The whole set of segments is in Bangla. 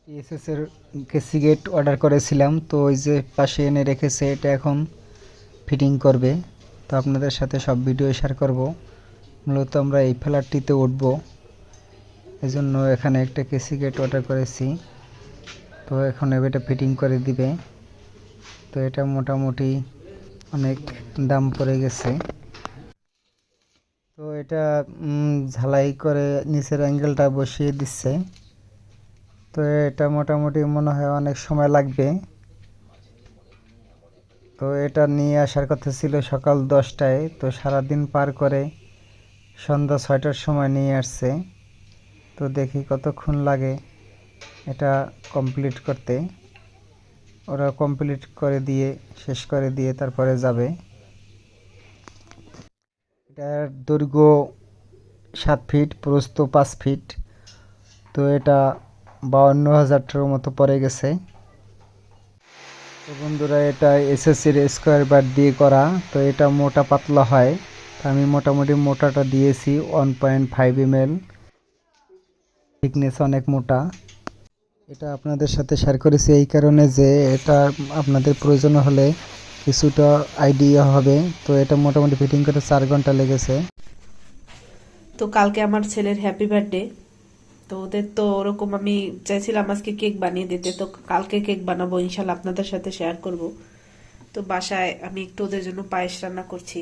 টিএসএস এর কেসি গেট অর্ডার করেছিলাম, তো ওই যে পাশে এনে রেখেছে, এটা এখন ফিটিং করবে। তো আপনাদের সাথে সব ভিডিও শেয়ার করব। মূলত আমরা এই ফ্ল্যাটটিতে উঠব, এজন্য এখানে একটা কেসি গেট অর্ডার করেছি। তো এখন এটা ফিটিং করে দিবে। তো এটা মোটামুটি অনেক দাম পড়ে গেছে। তো এটা ঝালাই করে নিচের অ্যাঙ্গেলটা বসিয়ে দিচ্ছে। তো এটা মোটামুটি মনে হয় অনেক সময় লাগবে। তো এটা নিয়ে আসার কথা ছিল সকাল 10টায়, তো সারাদিন পার করে সন্ধ্যা 6টার সময় নিয়ে আসছে। তো দেখি কতক্ষণ লাগে এটা কমপ্লিট করতে। ওরা কমপ্লিট করে দিয়ে শেষ করে দিয়ে তারপরে যাবে। এটার দৈর্ঘ্য 7 ফিট, প্রস্থ 5 ফিট। তো এটা 52,000 টাকার মতো পড়ে গেছে। তো বন্ধুরা, এটা এসএসসির স্কোয়ার বার দিয়ে করা। তো এটা মোটা পাতলা হয়। তো আমি মোটামুটি মোটাটা দিয়েছি 1.5 ml, থিকনেস অনেক মোটা। এটা আপনাদের সাথে শেয়ার করেছি এই কারণে যে এটা আপনাদের প্রয়োজন হলে কিছুটা আইডিয়া হবে। তো এটা মোটামুটি ফিটিং করতে 4 ঘন্টা লেগেছে। তো কালকে আমার ছেলের হ্যাপি বার্থডে। তো ওদের তো ওরকম আমি চাইছিলাম আজকে কেক বানিয়ে দিতে, তো কালকে কেক বানাবো ইনশাল্লাহ, আপনাদের সাথে শেয়ার করব। তো বাসায় আমি একটু ওদের জন্য পায়েস রান্না করছি।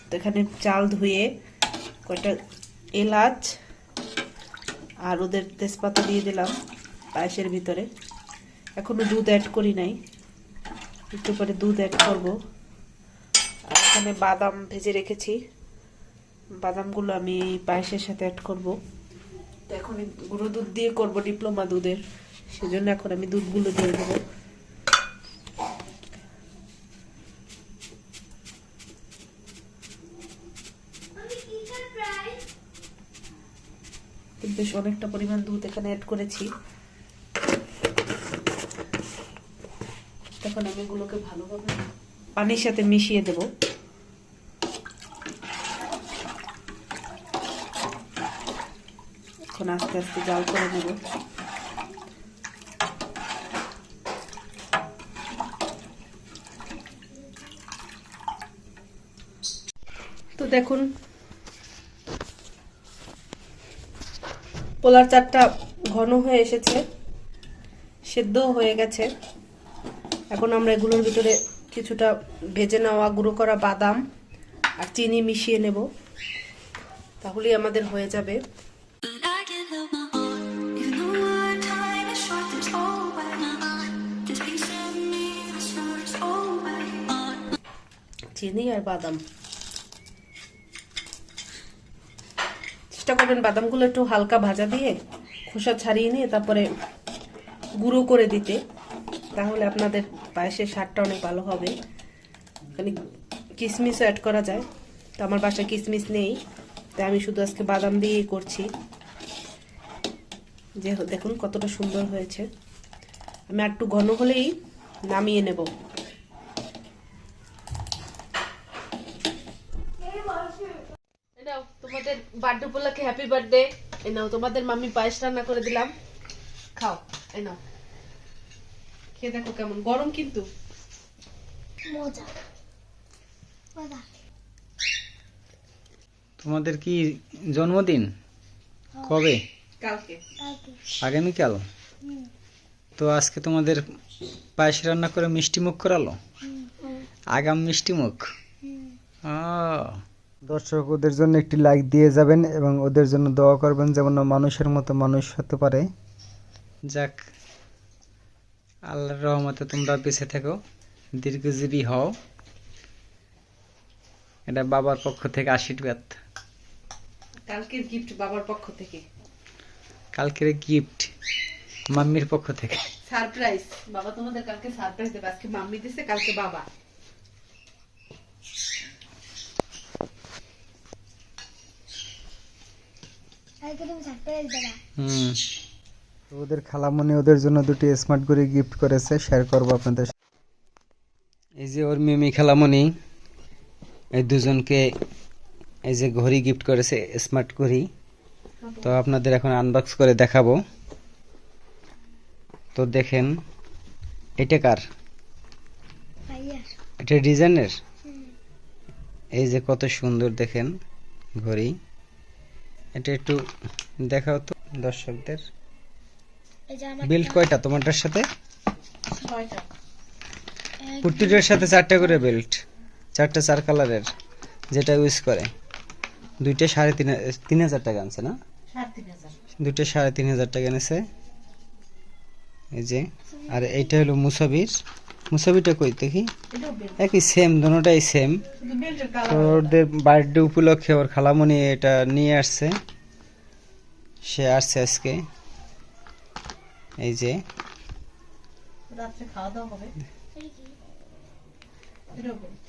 তো এখানে চাল ধুয়ে কয়টা এলাচ আর ওদের তেজপাতা দিয়ে দিলাম পায়েসের ভিতরে। এখনো দুধ অ্যাড করি নাই, একটু পরে দুধ অ্যাড করব। আর এখানে বাদাম ভেজে রেখেছি, বাদামগুলো আমি পায়েসের সাথে অ্যাড করব। তো এখন গুঁড়ো দুধ দিয়ে করব, ডিপ্লোমা দুধের, সেজন্য এখন আমি দুধগুলো দিয়ে দেবো। বেশ অনেকটা পরিমাণ দুধ এখানে অ্যাড করেছি। তখন আমি এগুলোকে ভালোভাবে পানির সাথে মিশিয়ে দেব। এখন আস্তে আস্তে জাল করে নেব। তো দেখুন, পোলার চারটা ঘন হয়ে এসেছে, সেদ্ধও হয়ে গেছে। এখন আমরা এগুলোর ভিতরে কিছুটা ভেজে নেওয়া গুঁড়ো করা বাদাম আর চিনি মিশিয়ে নেব, তাহলেই আমাদের হয়ে যাবে। চিনি আর বাদাম, চেষ্টা করবেন বাদামগুলো একটু হালকা ভাজা দিয়ে খোসা ছাড়িয়ে নিয়ে তারপরে গুঁড়ো করে দিতে, তাহলে আপনাদের পায়েসের স্বাদটা অনেক ভালো হবে। এখানে কিশমিশও অ্যাড করা যায়, তো আমার বাসায় কিশমিশ নেই, তাই আমি শুধু আজকে বাদাম দিয়েই করছি। যে দেখুন কতটা সুন্দর হয়েছে। আমি একটু ঘন হলেই নামিয়ে নেব। তোমাদের বার্থডে উপলক্ষে হ্যাপি বার্থডে। এই নাও তোমাদের মাম্মি পায়েস রান্না করে দিলাম, খাও। এই নাও, খেয়ে দেখো কেমন, গরম কিন্তু মজা মজা। তোমাদের কি জন্মদিন কবে? কালকে। আগামীকাল। তো আজকে তোমাদের পায়েস রান্না করে মিষ্টি মুখ করালো, আগাম মিষ্টি মুখ। দর্শক, ওদের জন্য একটি লাইক দিয়ে যাবেন এবং ওদের জন্য দোয়া করবেন যেমন মানুষের মতো মানুষ হতে পারে। যাক, আল্লাহর রহমতে তোমরা বেঁচে থেকো, দীর্ঘজীবী হও। এটা বাবার পক্ষ থেকে আশীর্বাদ। কালকের গিফট বাবার পক্ষ থেকে, কালকের গিফট মাম্মির পক্ষ থেকে। সারপ্রাইজ। বাবা তোমাদের কালকে সারপ্রাইজ দেবে, আজকে মাম্মি দিছে, কালকে বাবা। ওদের খালামণি ওদের জন্য দুটি স্মার্ট ঘড়ি গিফট করেছে, শেয়ার করবো আপনাদের। এই যে ওর মিমি খালামণি এই দুজনকে এই যে ঘড়ি গিফট করেছে, স্মার্ট ঘড়ি। তো আপনাদের এখন আনবক্স করে দেখাবো। তো দেখেন এটা কার? ভাইয়ার এটা ডিজাইনের। হুম। এই যে কত সুন্দর দেখেন ঘড়ি। এটা একটু দেখাও তো দর্শকদের। এই যে আমার বেল্ট কয়টা তোমারটার সাথে? 6টা। প্রতিটার সাথে 4টা করে বেল্ট, 4টা 4 কালারের, যেটা ইউজ করে। দুইটা 3,500 টাকা আনছে না? 3,500। দুইটা 3,500 টাকা এনেছে। এই যে আর এইটা হলো মুসাবির। মুসাবিটা কই দেখি? এটাও বেল্ট, একই সেম, দুটোটাই সেম। শুধু বেল্টের তো কালার। ওদের বার্থডে উপলক্ষে ওর খালামণি এটা নিয়ে আসছে, সে আসছে আজকে। এই যে রাত্রে খাওয়া দাওয়া হবে। এটা কি? এটাও বেল্ট।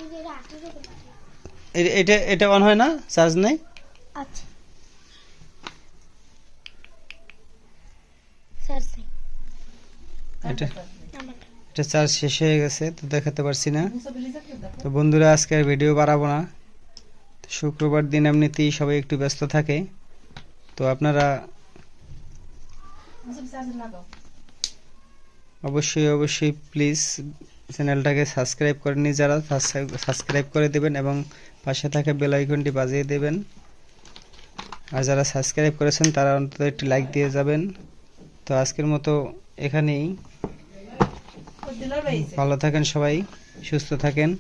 এই যে এটা 18 করে। এটা এটা অন হয় না, চার্জ নাই। আচ্ছা স্যার সে এটা আমারটা এটা চার্জ শেষ হয়ে গেছে, তো দেখাতে পারছি না। মুসাফির রিজার্ভ দেখো। তো বন্ধুরা আজকে আর ভিডিও বাড়াবো না। তো শুক্রবার দিন এমনিতেই সবাই একটু ব্যস্ত থাকে, তো আপনারা মুসাফির চার্জ লাগাও। অবশ্যই অবশ্যই প্লিজ চ্যানেলটাকে সাবস্ক্রাইব করেননি যারা, সাবস্ক্রাইব করে দেবেন এবং পাশে থাকা বেল আইকনটি বাজিয়ে দেবেন। আর যারা সাবস্ক্রাইব করেছেন তারা অন্তত একটি লাইক দিয়ে যাবেন। তো আজকের মতো এখানেই। ও দিলার বাইছে। ভালো থাকেন সবাই, সুস্থ থাকেন।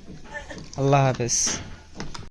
আল্লাহ হাফেজ।